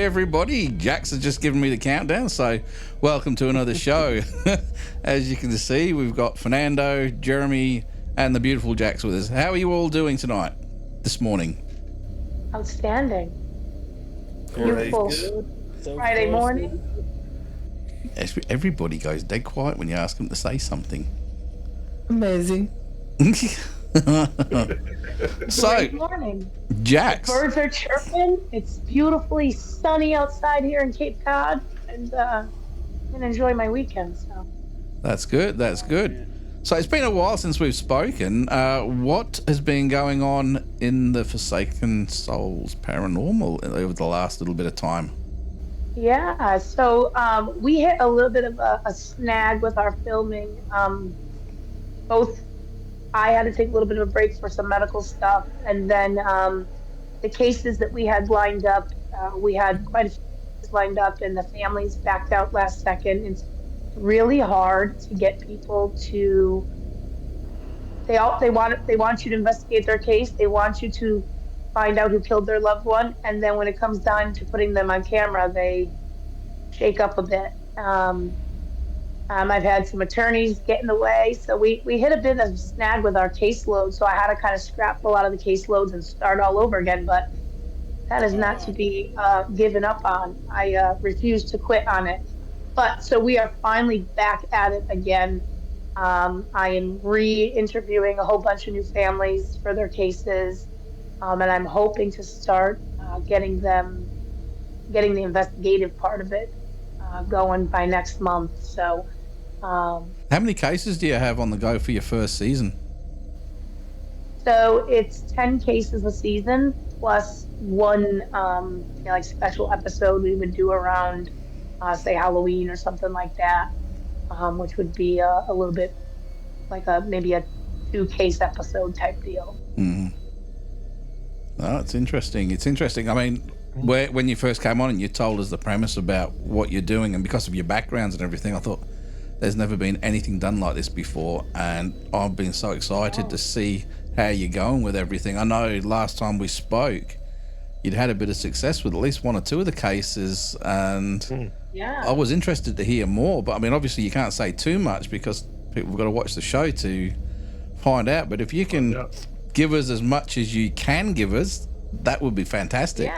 everybody. Jax has just given me the countdown, so welcome to another show. As you can see, we've got Fernando, Jeremy, and the beautiful Jax with us. How are you all doing tonight, this morning? Outstanding. Beautiful. Friday morning. Everybody goes dead quiet when you ask them to say something. Amazing. So, Great morning. Jax. The birds are chirping. It's beautifully sunny outside here in Cape Cod, and I'm gonna enjoy my weekend. So That's good. That's good. So it's been a while since we've spoken. What has been going on in the Forsaken Souls paranormal over the last little bit of time? yeah, so we hit a little bit of a snag with our filming. Both I had to take a little bit of a break for some medical stuff, and then the cases that we had lined up, we had quite a few cases lined up, and the families backed out last second. It's really hard to get people to. They want you to investigate their case. They want you to find out who killed their loved one, and then when it comes down to putting them on camera, they shake up a bit. I've had some attorneys get in the way, so we hit a bit of a snag with our caseload, so I had to kind of scrap a lot of the caseloads and start all over again, but that is not to be given up on. I refuse to quit on it. But so we are finally back at it again. I am re-interviewing a whole bunch of new families for their cases, and I'm hoping to start getting the investigative part of it going by next month. So. How many cases do you have on the go for your first season? So it's 10 cases a season plus one like special episode we would do around say Halloween or something like that, which would be a little bit like maybe a 2-case episode type deal. Mm. Oh, it's interesting. It's interesting. I mean, when you first came on and you told us the premise about what you're doing, and because of your backgrounds and everything, I thought there's never been anything done like this before, and I've been so excited to see how you're going with everything. I know last time we spoke, you'd had a bit of success with at least one or two of the cases, and I was interested to hear more, but I mean, obviously you can't say too much because people have got to watch the show to find out, but if you can give us as much as you can give us, that would be fantastic.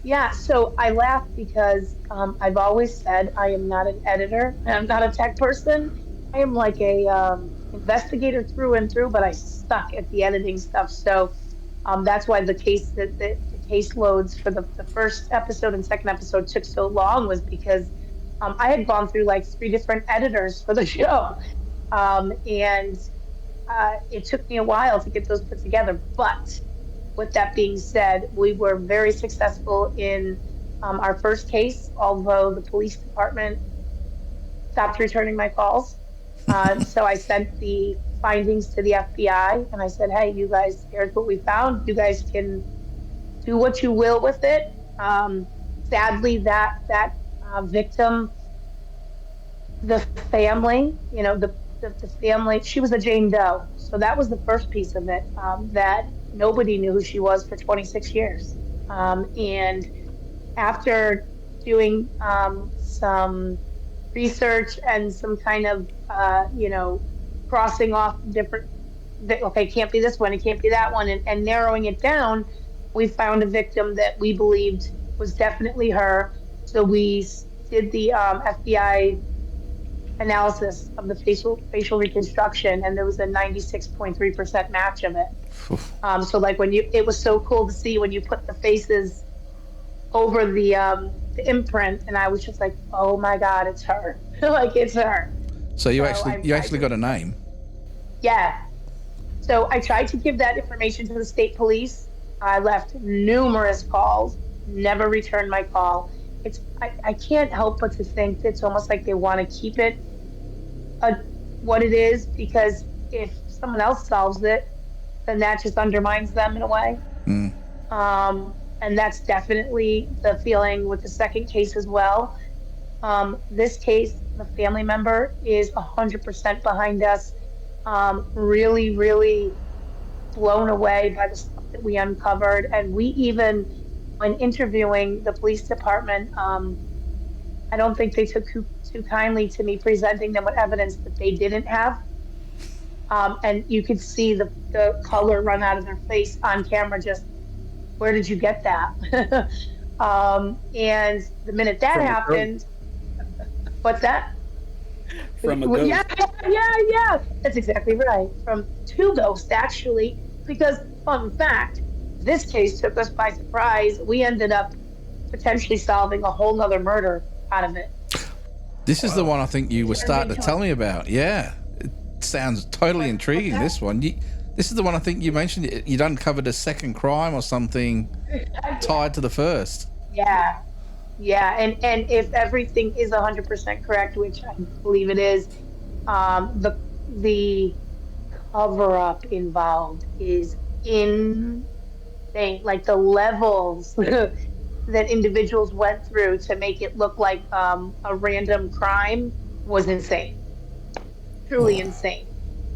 Yeah, so I laugh because I've always said I am not an editor. I'm not a tech person. I am like a investigator through and through, but I suck at the editing stuff. So that's why the case loads for the first episode and second episode took so long, was because I had gone through like 3 different editors for the show. And it took me a while to get those put together. But with that being said, we were very successful in our first case, although the police department stopped returning my calls. So I sent the findings to the FBI, and I said, hey, you guys, here's what we found. You guys can do what you will with it. Sadly, that victim, the family, the family, she was a Jane Doe. So that was the first piece of it, that nobody knew who she was for 26 years. And after doing some research and some kind of, crossing off different, okay, it can't be this one, it can't be that one, and narrowing it down, we found a victim that we believed was definitely her. So we did the FBI analysis of the facial reconstruction, and there was a 96.3% match of it. So like it was so cool to see when you put the faces over the imprint, and I was just like, oh my God, it's her. Like, it's her. So you actually got a name? Yeah. So I tried to give that information to the state police. I left numerous calls, never returned my call. I can't help but to think it's almost like they want to keep it what it is, because if someone else solves it, then that just undermines them in a way. And that's definitely the feeling with the second case as well. This case, the family member is 100% behind us. Really, really blown away by the stuff that we uncovered. And we even when interviewing the police department, I don't think they took too kindly to me presenting them with evidence that they didn't have. And you could see the color run out of their face on camera. Just, where did you get that? And the minute that From a goat. happened, what's that? From a ghost. Yeah. That's exactly right. From two ghosts, actually. Because, fun fact, this case took us by surprise. We ended up potentially solving a whole nother murder out of it. This is the one I think you were starting to tell me about. Yeah. It sounds totally intriguing, this one. This is the one I think you mentioned. You'd uncovered a second crime or something tied to the first. Yeah. And if everything is 100% correct, which I believe it is, the cover-up involved is insane. Like the levels that individuals went through to make it look like a random crime was insane. Truly insane.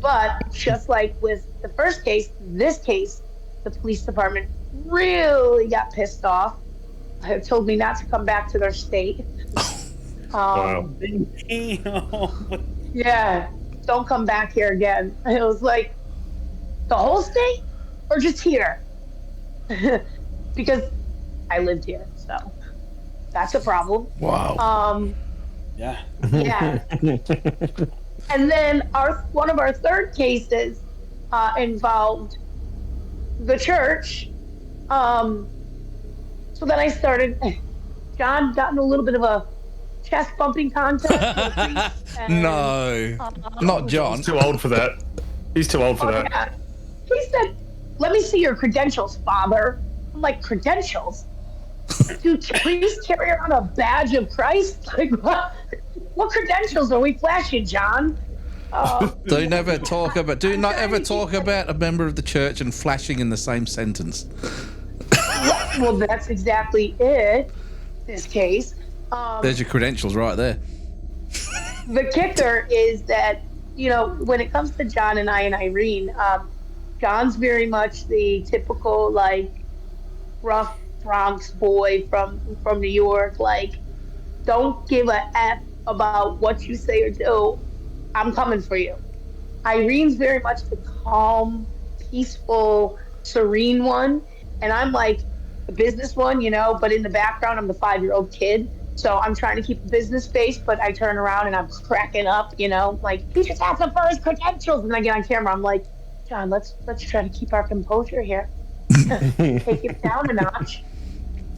But just like with the first case, this case, the police department really got pissed off. Told me not to come back to their state. Wow. Yeah, don't come back here again. It was like, the whole state or just here? Because I lived here, so that's a problem. Wow. Yeah. Yeah. And then one of our third cases involved the church. So then I started. John got in a little bit of a chest bumping contest. With a priest, and, No, not John. He's too old for that. He's too old for that. Yeah. He said, "Let me see your credentials, Father." I'm like, "Credentials? Do priests carry around a badge of Christ? Like, what credentials are we flashing, John?" Do not ever talk about a member of the church and flashing in the same sentence. Well, that's exactly it. This case. There's your credentials right there. The kicker is that, when it comes to John and I and Irene, John's very much the typical, like, rough Bronx boy from New York. Like, don't give a F about what you say or do. I'm coming for you. Irene's very much the calm, peaceful, serene one. And I'm like the business one, but in the background, I'm the 5-year-old kid. So I'm trying to keep a business face, but I turn around and I'm cracking up, like, he just has the first credentials. And I get on camera, I'm like, John, let's try to keep our composure here. Take it down a notch.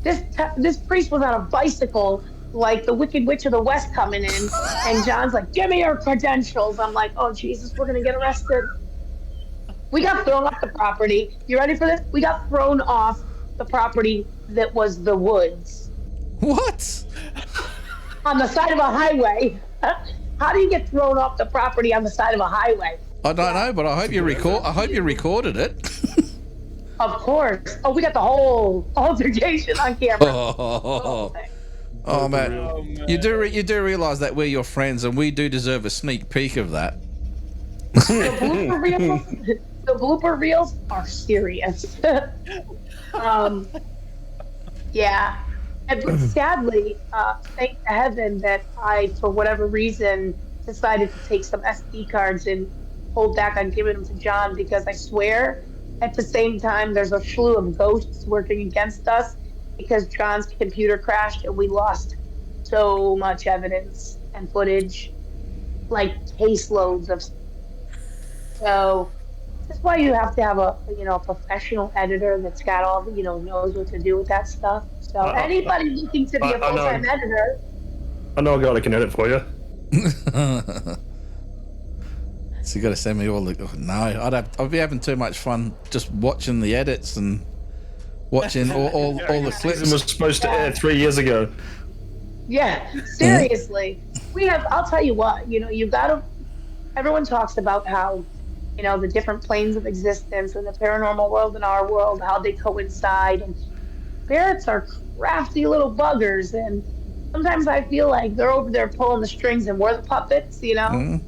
This priest was on a bicycle, like the Wicked Witch of the West coming in, and John's like, "Give me your credentials." I'm like, "Oh Jesus, we're gonna get arrested." We got thrown off the property. You ready for this? We got thrown off the property that was the woods. What? On the side of a highway. How do you get thrown off the property on the side of a highway? I don't know, but I hope you recorded it. Of course. Oh, we got the whole altercation on camera. Oh man, you do realize that we're your friends and we do deserve a sneak peek of that. The blooper reels are serious. Yeah. But sadly, thank to heaven that I, for whatever reason, decided to take some SD cards and hold back on giving them to John, because I swear at the same time there's a slew of ghosts working against us, because John's computer crashed and we lost so much evidence and footage, like caseloads of. So that's why you have to have a professional editor that's got all the knows what to do with that stuff. So anybody looking to be a full-time editor, I know a guy that can edit for you. So you got to send me all the. No, I'd be having too much fun just watching the edits and watching all the clips. It was supposed to air 3 years ago. yeah, seriously, we have. I'll tell you what, you've got to. Everyone talks about how, the different planes of existence and the paranormal world and our world, how they coincide, and spirits are crafty little buggers, and sometimes I feel like they're over there pulling the strings and we're the puppets, because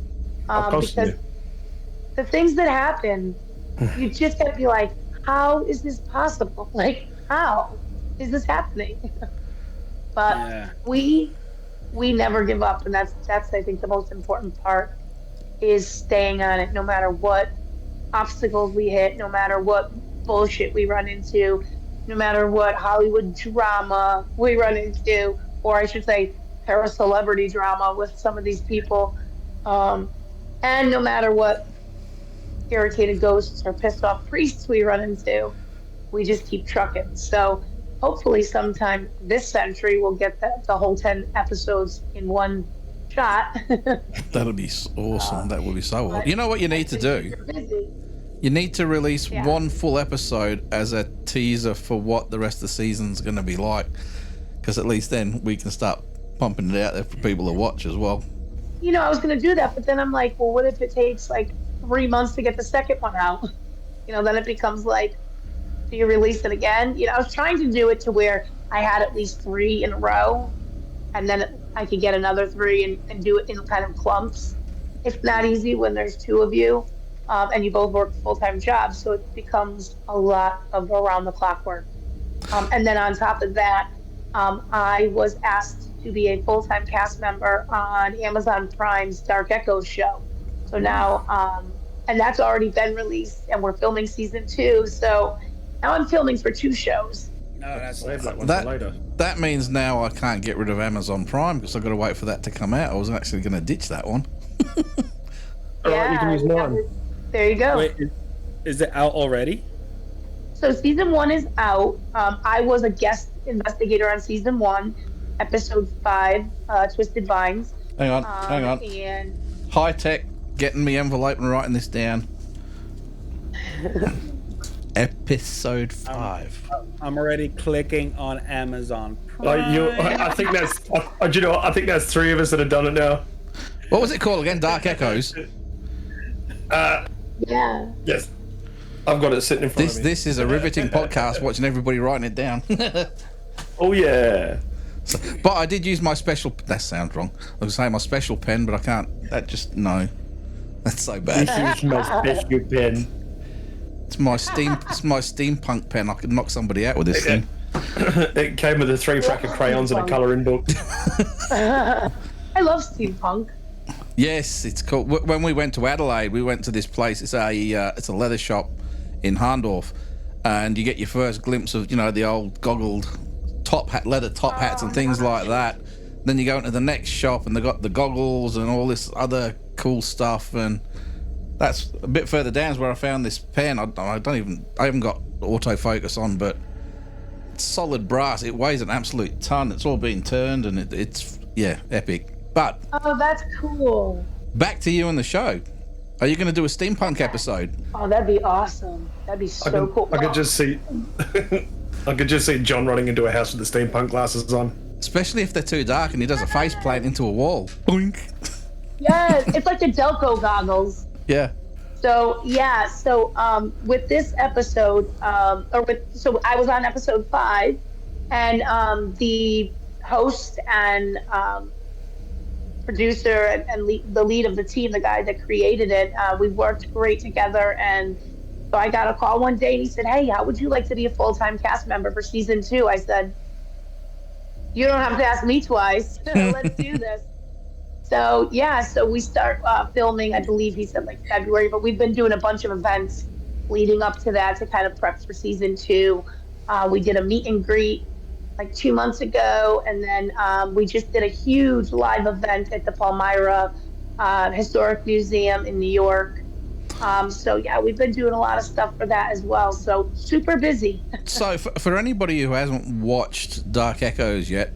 the things that happen, you just gotta be like, how is this possible? Like, how? is this happening? But Yeah. we never give up, and that's I think the most important part is staying on it no matter what obstacles we hit, no matter what bullshit we run into, no matter what Hollywood drama we run into, or I should say para-celebrity drama with some of these people. Um, and no matter what irritated ghosts or pissed off priests we run into, we just keep trucking. So hopefully sometime this century we'll get the whole 10 episodes in one shot. That'll be awesome. That would be so awesome. but You know what you need to do? You're busy. You need to release Yeah. one full episode as a teaser for what the rest of the season's going to be like, because at least then we can start pumping it out there for people to watch as well. You know, I was going to do that, but then I'm like, well, what if it takes like 3 months to get the second one out? You know, then it becomes like, do you release it again? You know, I was trying to do it to where I had at least 3 in a row, and then I could get another 3 and do it in kind of clumps. It's not easy when there's 2 of you, and you both work full-time jobs, so it becomes a lot of around-the-clock work. And then on top of that, I was asked to be a full-time cast member on Amazon Prime's Dark Echoes show. So now, and that's already been released, and we're filming season 2. So now I'm filming for 2 shows. No, that's Save that one for later. That means now I can't get rid of Amazon Prime because I've got to wait for that to come out. I was actually going to ditch that one. All right, you can use mine. There you go. Wait, is it out already? So season 1 is out. I was a guest investigator on season 1, episode 5, Twisted Vines. Hang on. And High tech, getting me envelope and writing this down. Episode 5. I'm already clicking on Amazon Prime. I think that's. Do you know what? I think that's 3 of us that have done it now. What was it called again? Dark Echoes. yeah. Yes. I've got it sitting in front of me. This is a riveting podcast. Watching everybody writing it down. Oh yeah. But I did use my special. That sounds wrong. I was saying my special pen, but I can't. That just no. That's so bad. This is my special pen. It's my steampunk pen. I could knock somebody out with this thing. It came with a 3-pack of crayons and a colouring book. I love steampunk. Yes, it's cool. When we went to Adelaide, we went to this place. It's a leather shop in Harndorf, and you get your first glimpse of the old goggled leather top hats and things like that. Then you go into the next shop, and they got the goggles and all this other cool stuff. And that's a bit further down is where I found this pen. I haven't got autofocus on, but it's solid brass. It weighs an absolute ton. It's all been turned, and it's epic. But Oh, that's cool. back to you and the show. Are you going to do a steampunk episode? Oh, that'd be awesome. That'd be so cool. I could just see. I could just see John running into a house with the steampunk glasses on. Especially if they're too dark and he does a face plant into a wall. Boink. Yes, it's like the Delco goggles. Yeah. So with this episode, so I was on episode 5, and the host and producer and the lead of the team, the guy that created it, we worked great together. And so I got a call one day, and he said, "Hey, how would you like to be a full-time cast member for season 2?" I said, "You don't have to ask me twice. Let's do this." So we start filming, I believe he said like February, but we've been doing a bunch of events leading up to that to kind of prep for season 2. We did a meet and greet like 2 months ago, and then we just did a huge live event at the Palmyra Historic Museum in New York. We've been doing a lot of stuff for that as well. So super busy. So for anybody who hasn't watched Dark Echoes yet,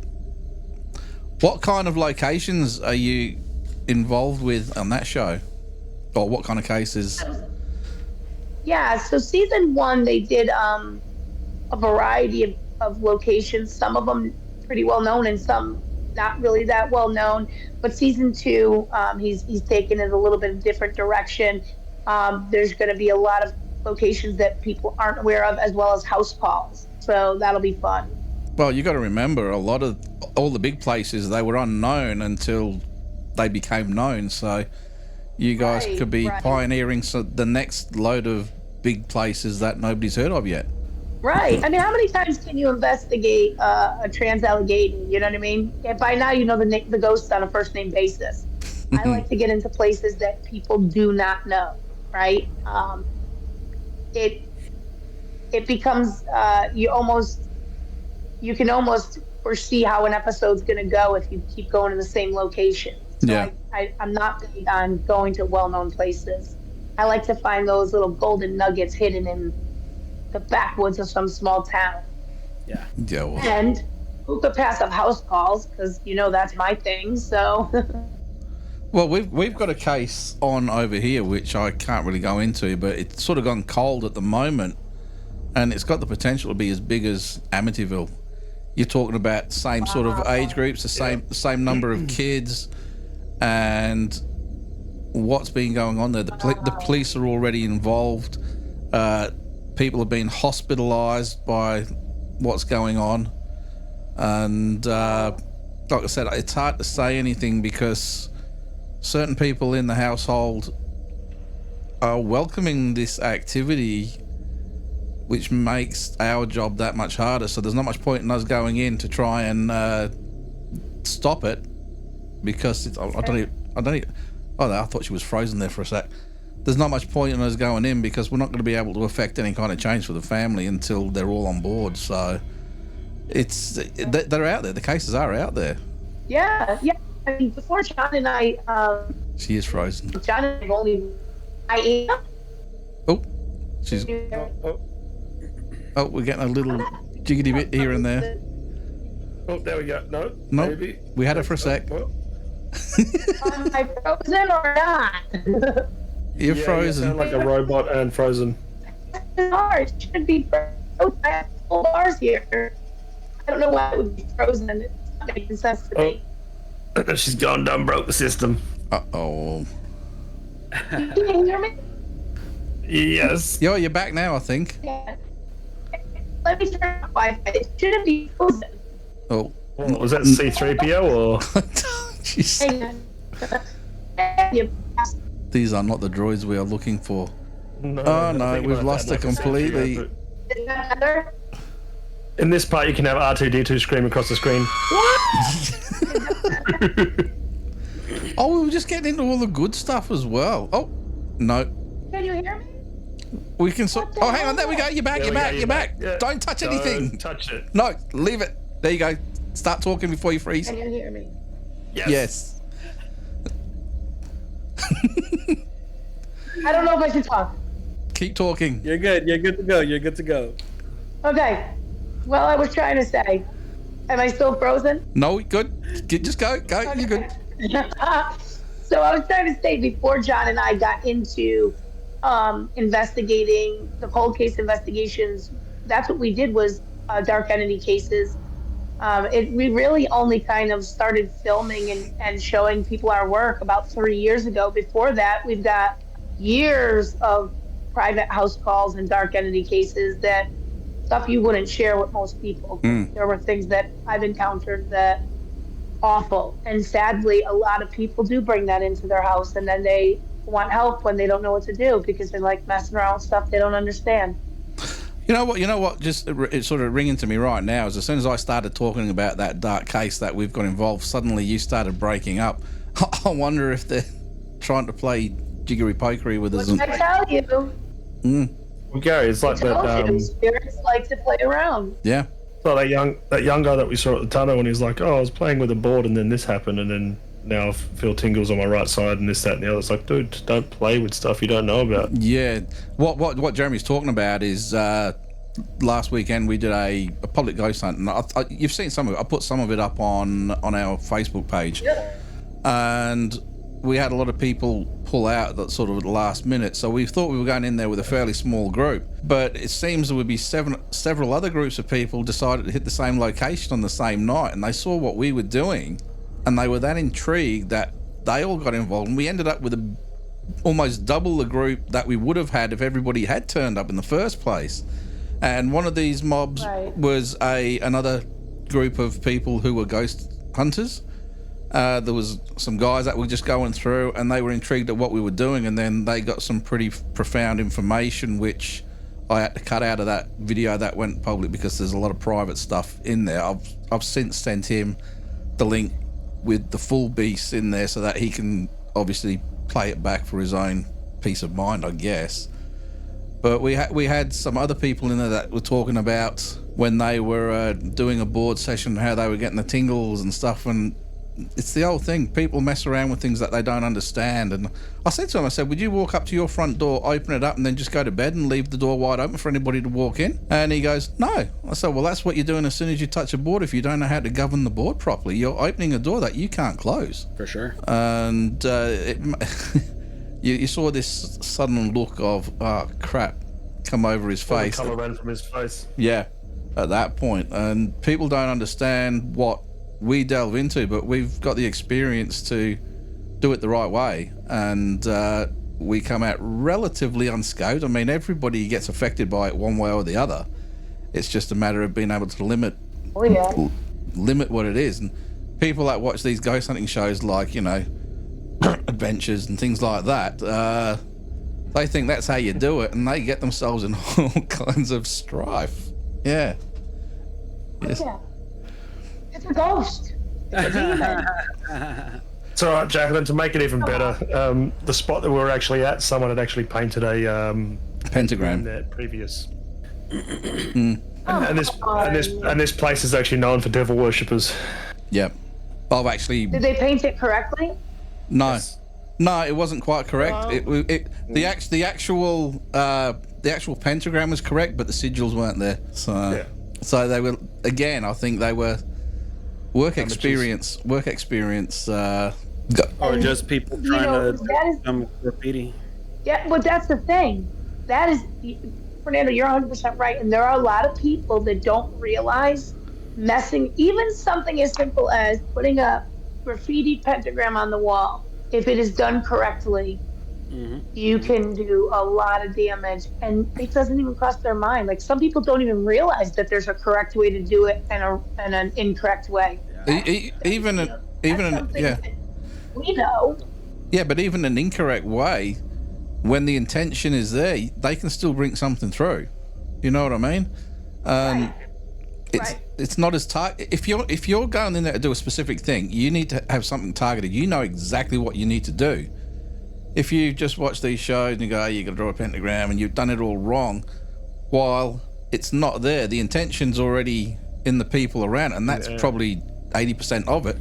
what kind of locations are you involved with on that show? Or what kind of cases? Yeah, so season 1, they did a variety of locations, some of them pretty well known and some not really that well known. But season 2, he's taken it a little bit of different direction. There's going to be a lot of locations that people aren't aware of, as well as house calls. So that'll be fun. Well, you got to remember, a lot of all the big places, they were unknown until they became known. So you guys could be pioneering the next load of big places that nobody's heard of yet. Right. I mean, how many times can you investigate a trans allegation? You know what I mean? And by now, you know the ghosts on a first name basis. I like to get into places that people do not know. Right. It it becomes you can almost foresee how an episode's going to go if you keep going to the same location. So Yeah. I'm not big on going to well-known places. I like to find those little golden nuggets hidden in the backwoods of some small town. Yeah. Yeah. Well, And who could pass up house calls? Because that's my thing. So well, we've got a case on over here which I can't really go into, but it's sort of gone cold at the moment, and it's got the potential to be as big as Amityville. You're talking about same sort of age groups, the same number of kids, and what's been going on there. The police are already involved. People have been hospitalised by what's going on, and like I said, it's hard to say anything because certain people in the household are welcoming this activity, which makes our job that much harder. So there's not much point in us going in to try and stop it, because I don't even, oh, I thought she was frozen there for a sec. There's not much point in us going in because we're not going to be able to affect any kind of change for the family until they're all on board. So they're out there. The cases are out there. yeah. I mean, before John and I, She is frozen. John and I've only, I am. Oh, she's. Oh, we're getting a little jiggity bit here and there. Oh, there we go. No, Nope. maybe. We had her for a sec. Well, Am I frozen or not? You're yeah, frozen. You sound like a robot and frozen. It should be frozen. I have full bars here. I don't know why it would be frozen. It's not making sense to me. She's gone done broke the system. Uh-oh. Can you hear me? Yes. Yo, you're back now, I think. Yeah. Let me turn off Wi-Fi. It shouldn't be frozen. Oh. Well, was that C3PO or? Jeez. Hang on. You These are not the droids we are looking for. No, Oh I no, think we've about lost that it like a completely. C3PO, Is that better? but in this part, you can have R2D2 scream across the screen. Oh, we were just getting into all the good stuff as well. Oh, no. Can you hear me? We can sort. What the Oh, hang on. There we go. hell? You're back. There You're we go, back. You're back. Yeah. Don't touch anything. Don't touch it. No, leave it. There you go. Start talking before you freeze. Can you hear me? Yes. I don't know if I should talk. Keep talking. You're good. You're good to go. You're good to go. Okay. Well, I was trying to say, am I still frozen? No, good. Just go. Go. You're good. So I was trying to say, before John and I got into investigating the cold case investigations, that's what we did was dark entity cases. We really only kind of started filming and showing people our work about 3 years ago. Before that, we've got years of private house calls and dark entity cases, that stuff you wouldn't share with most people. There were things that I've encountered that awful, and sadly a lot of people do bring that into their house, and then they want help when they don't know what to do because they like messing around with stuff they don't understand. You know what? Just it's sort of ringing to me right now is as soon as I started talking about that dark case that we've got involved, suddenly you started breaking up. I wonder if they're trying to play jiggery pokery with us. What I tell you, Well, Gary, it's like told that. you, spirits like to play around. Yeah. So that young guy that we saw at the tunnel, and he's like, "Oh, I was playing with a board, and then this happened, and then now I feel tingles on my right side, and this, that, and the other." It's like, dude, don't play with stuff you don't know about. Yeah. What Jeremy's talking about is last weekend we did a public ghost hunt, and you've seen some of it. I put some of it up on our Facebook page, and we had a lot of people pull out that sort of at the last minute. So we thought we were going in there with a fairly small group, but it seems there would be several other groups of people decided to hit the same location on the same night, and they saw what we were doing, and they were that intrigued that they all got involved, and we ended up with almost double the group that we would have had if everybody had turned up in the first place. And one of these mobs was another group of people who were ghost hunters. There was some guys that were just going through, and they were intrigued at what we were doing, and then they got some pretty profound information, which I had to cut out of that video that went public because there's a lot of private stuff in there. I've since sent him the link with the full beast in there so that he can obviously play it back for his own peace of mind, I guess. But we had some other people in there that were talking about when they were doing a board session, how they were getting the tingles and stuff, and it's the old thing. People mess around with things that they don't understand. And I said to him, I said, would you walk up to your front door, open it up, and then just go to bed and leave the door wide open for anybody to walk in? And he goes, no. I said, well, that's what you're doing as soon as you touch a board. If you don't know how to govern the board properly, you're opening a door that you can't close. For sure. And you saw this sudden look of, oh, crap, come over his face. Colour ran from his face. Yeah, at that point. And people don't understand what we delve into, but we've got the experience to do it the right way, and we come out relatively unscathed. I mean, everybody gets affected by it one way or the other. It's just a matter of being able to limit what it is. And people that watch these ghost hunting shows like, you know, Adventures and things like that, they think that's how you do it, and they get themselves in all kinds of strife. Yeah. Yes. Yeah. It's a ghost. It's a demon. It's all right, Jaclyn, to make it even better, the spot that we were actually at, someone had actually painted a Pentagram. in there previous. And this place is actually known for devil worshippers. Yep. I've actually... Did they paint it correctly? No. Yes. No, it wasn't quite correct. The actual pentagram was correct, but the sigils weren't there. So they were, again, I think they were work experience. Or just people trying to become graffiti. Yeah, but that's the thing. That is, Fernando, you're 100% right. And there are a lot of people that don't realize messing, even something as simple as putting a graffiti pentagram on the wall, if it is done correctly, you can do a lot of damage, and it doesn't even cross their mind. Like, some people don't even realize that there's a correct way to do it and an incorrect way. Even We know. Yeah, but even an incorrect way, when the intention is there, they can still bring something through. You know what I mean? It's not as if you're going in there to do a specific thing, you need to have something targeted. You know exactly what you need to do. If you just watch these shows and you go, oh, you got to draw a pentagram, and you've done it all wrong, while it's not there, the intention's already in the people around, and that's probably 80% of it.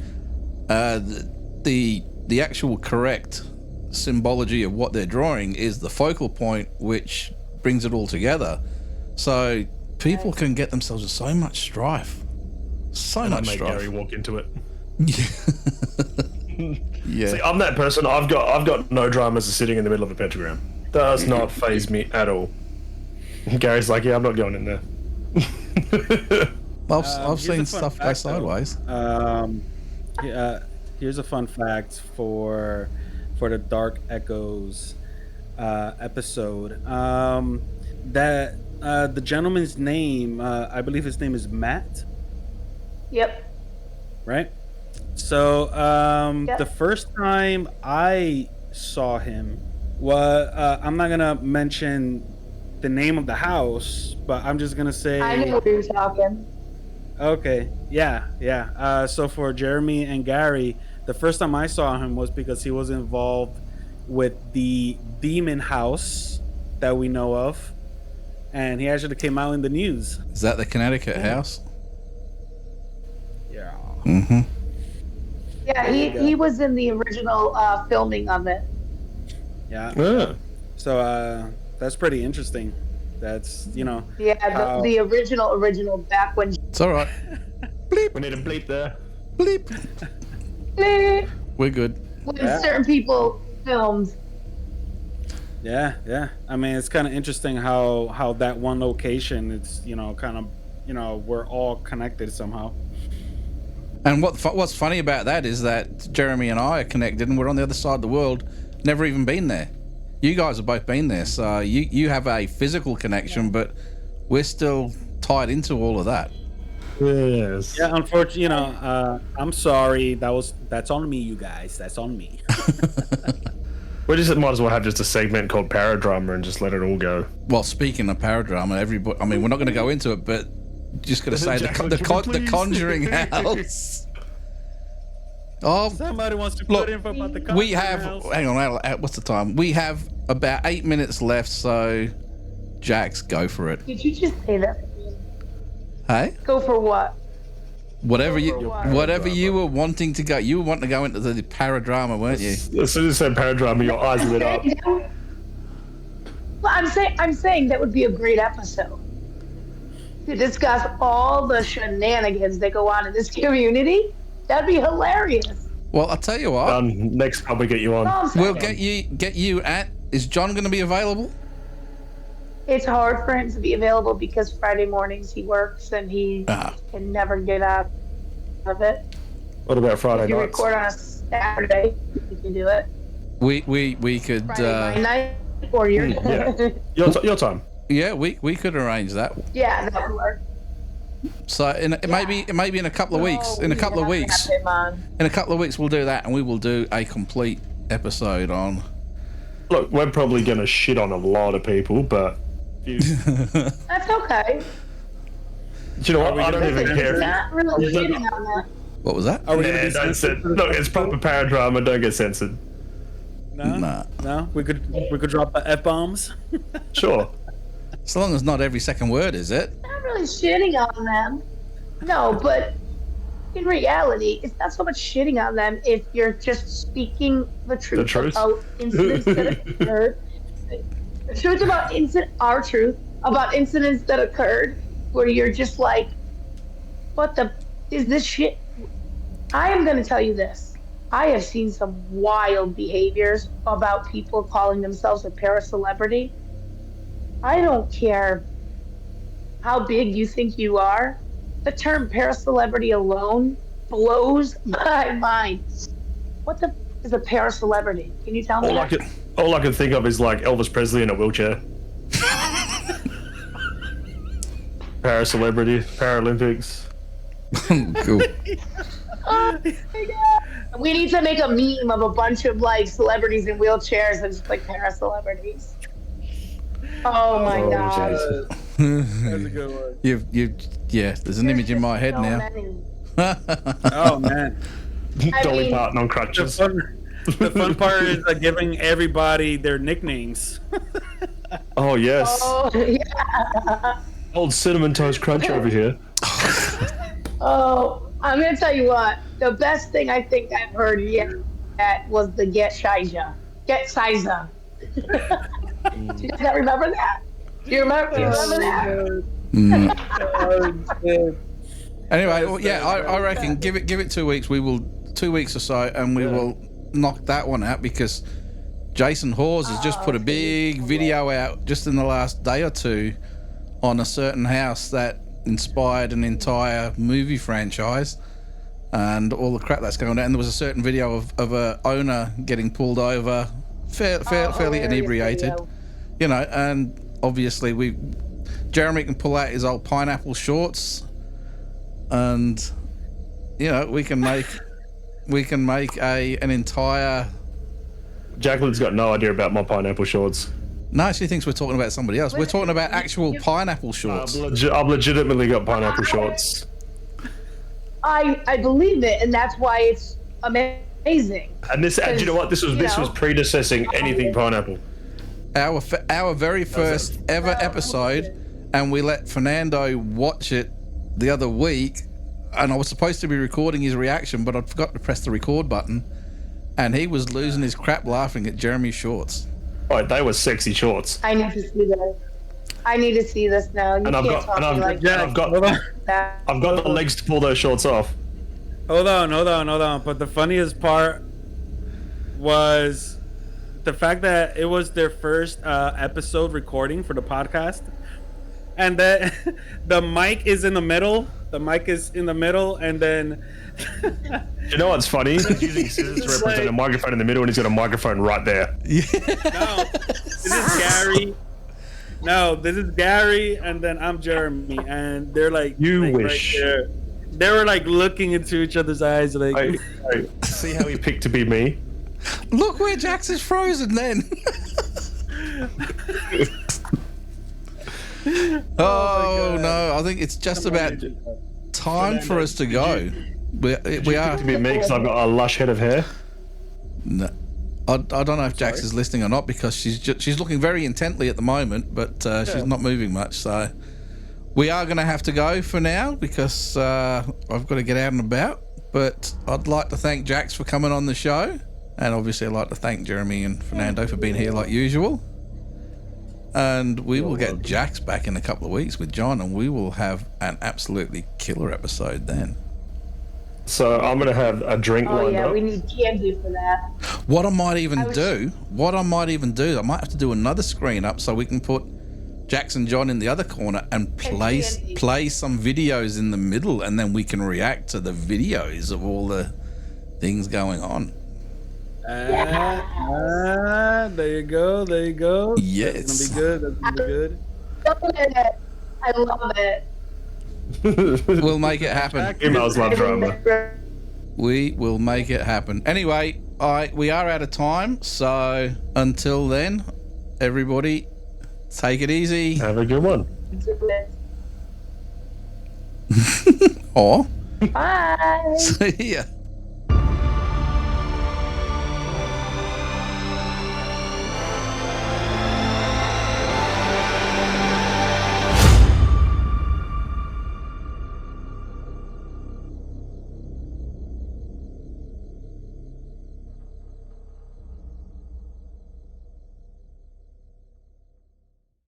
The actual correct symbology of what they're drawing is the focal point, which brings it all together. So people can get themselves in so much strife. So much strife. Gary walk into it. Yeah. See, I'm that person. I've got no dramas of sitting in the middle of a pentagram. Does not faze me at all. Gary's like, yeah, I'm not going in there. I've seen stuff go sideways. Here's a fun fact for the Dark Echoes episode. That the gentleman's name, I believe his name is Matt. Yep. Right. So the first time I saw him was I'm not gonna mention the name of the house, but I'm just gonna say I know what you're talking. Okay, yeah. So for Jeremy and Gary, the first time I saw him was because he was involved with the demon house that we know of, and he actually came out in the news. Is that the Connecticut house? Yeah. Mm-hmm. Yeah, he was in the original filming of it. Yeah. So that's pretty interesting. That's, you know. Yeah, the original back when. It's all right. Bleep. We need a bleep there. Bleep. Bleep. We're good. When certain people filmed. Yeah. I mean, it's kind of interesting how that one location, it's, you know, kind of, you know, we're all connected somehow. And what's funny about that is that Jeremy and I are connected, and we're on the other side of the world, never even been there. You guys have both been there, so you have a physical connection, but we're still tied into all of that. Yes. Yeah, unfortunately, you know, I'm sorry. That's on me, you guys. That's on me. We just might as well have just a segment called Paradrama and just let it all go. Well, speaking of paradrama, everybody. I mean, we're not going to go into it, but just going to say Jaclyn, the please. Conjuring house. Oh, Somebody wants to look, put info about the we have. house. Hang on, what's the time? We have about 8 minutes left, so Jax, go for it. Did you just say that? Hey, Go for what? whatever you, Your whatever you were wanting to go. You were wanting to go into the paradrama, weren't you? As soon as you said Paradrama, your eyes lit up. Well, I'm saying that would be a great episode to discuss all the shenanigans that go on in this community. That'd be hilarious. Well, I'll tell you what. Next time we get you on. All I'm We'll saying. get you at. Is John going to be available? It's hard for him to be available because Friday mornings he works and he can never get out of it. What about Friday If you nights? record on a Saturday, you can do it. We could. Friday my night or your Yeah. Your time. Yeah, we could arrange that. yeah, that would work. So it may be in a couple of weeks. In a couple of weeks. In a couple of weeks, we'll do that, and we will do a complete episode on. Look, we're probably going to shit on a lot of people, but That's okay. do you know what? I don't even It's care. not really shitting on that. What was that? Are we gonna Nah, be don't censored? Look, it's proper Paradrama. Don't get censored. No, Nah. no. We could drop the f bombs. Sure. As long as not every second word, is it? Not really shitting on them. No, but in reality, it's not so much shitting on them if you're just speaking the truth, truth? about incidents that occurred. The truth about our truth about incidents that occurred where you're just like, what the is this shit? I am going to tell you this. I have seen some wild behaviors about people calling themselves a para-celebrity. I don't care how big you think you are. The term para-celebrity alone blows my mind. What the is a para-celebrity? Can you tell me that? All I can think of is like Elvis Presley in a wheelchair. Para-celebrity, Paralympics. Cool. Oh my God. We need to make a meme of a bunch of like celebrities in wheelchairs and just like para-celebrities. Oh my God. That's a good one. Yeah. There's an image in my head So now. many. Oh man. Dolly mean- Parton on The crutches. fun part is giving everybody their nicknames. Oh yes. Oh yeah. Old cinnamon toast crunch over here. Oh, I'm gonna tell you what. The best thing I think I've heard yet was the Get Shiza. Get Shiza. Do you guys remember that? Do you remember that? Anyway, well, yeah, I reckon give it 2 weeks. We will 2 weeks or so, and we will knock that one out because Jason Hawes has just put a big video out just in the last day or two on a certain house that inspired an entire movie franchise and all the crap that's going on. And there was a certain video of a owner getting pulled over, fairly Hilarious inebriated, video. you know. And obviously, Jeremy can pull out his old pineapple shorts, and you know we can make an entire. Jaclyn's got no idea about my pineapple shorts. No, she thinks we're talking about somebody else. We're talking about actual pineapple shorts. I've legitimately got pineapple shorts. I believe it, and that's why it's amazing. And do you know what? This was predecessing anything pineapple. Our very first ever episode, and we let Fernando watch it the other week, and I was supposed to be recording his reaction, but I forgot to press the record button, and he was losing his crap laughing at Jeremy's shorts. Oh, they were sexy shorts. I need to see this. I need to see this now. You And I've can't got- talk and to me like I've got- that. I've got the legs to pull those shorts off. Hold on. But the funniest part was the fact that it was their first episode recording for the podcast, and that the mic is in the middle. The mic is in the middle, and then You know what's funny? He's using scissors to represent a microphone in the middle, and he's got a microphone right there. no, this is Gary. No, this is Gary, and then I'm Jeremy, and they're like, You like, wish. Right there. They were like looking into each other's eyes, like. Hey, see how he picked to be me? Look where Jax is frozen then. Oh no, I think it's just about time for us to go. We are. To be me because I've got a lush head of hair. No, I don't know if Jax is listening or not because she's looking very intently at the moment, but she's not moving much. So we are going to have to go for now because I've got to get out and about. But I'd like to thank Jax for coming on the show, and obviously I'd like to thank Jeremy and Fernando for being here like usual. And we will get Jax back in a couple of weeks with John, and we will have an absolutely killer episode then. So I'm gonna have a drink lined up. We need candy for that. What I might even do, I might have to do another screen up so we can put Jax and John in the other corner and play some videos in the middle, and then we can react to the videos of all the things going on. There you go. Yes. That's gonna be good. I love it. We'll make it happen. Emails love drama. We will make it happen. Anyway, we are out of time, so until then, everybody, take it easy. Have a good one. Or Bye. see ya.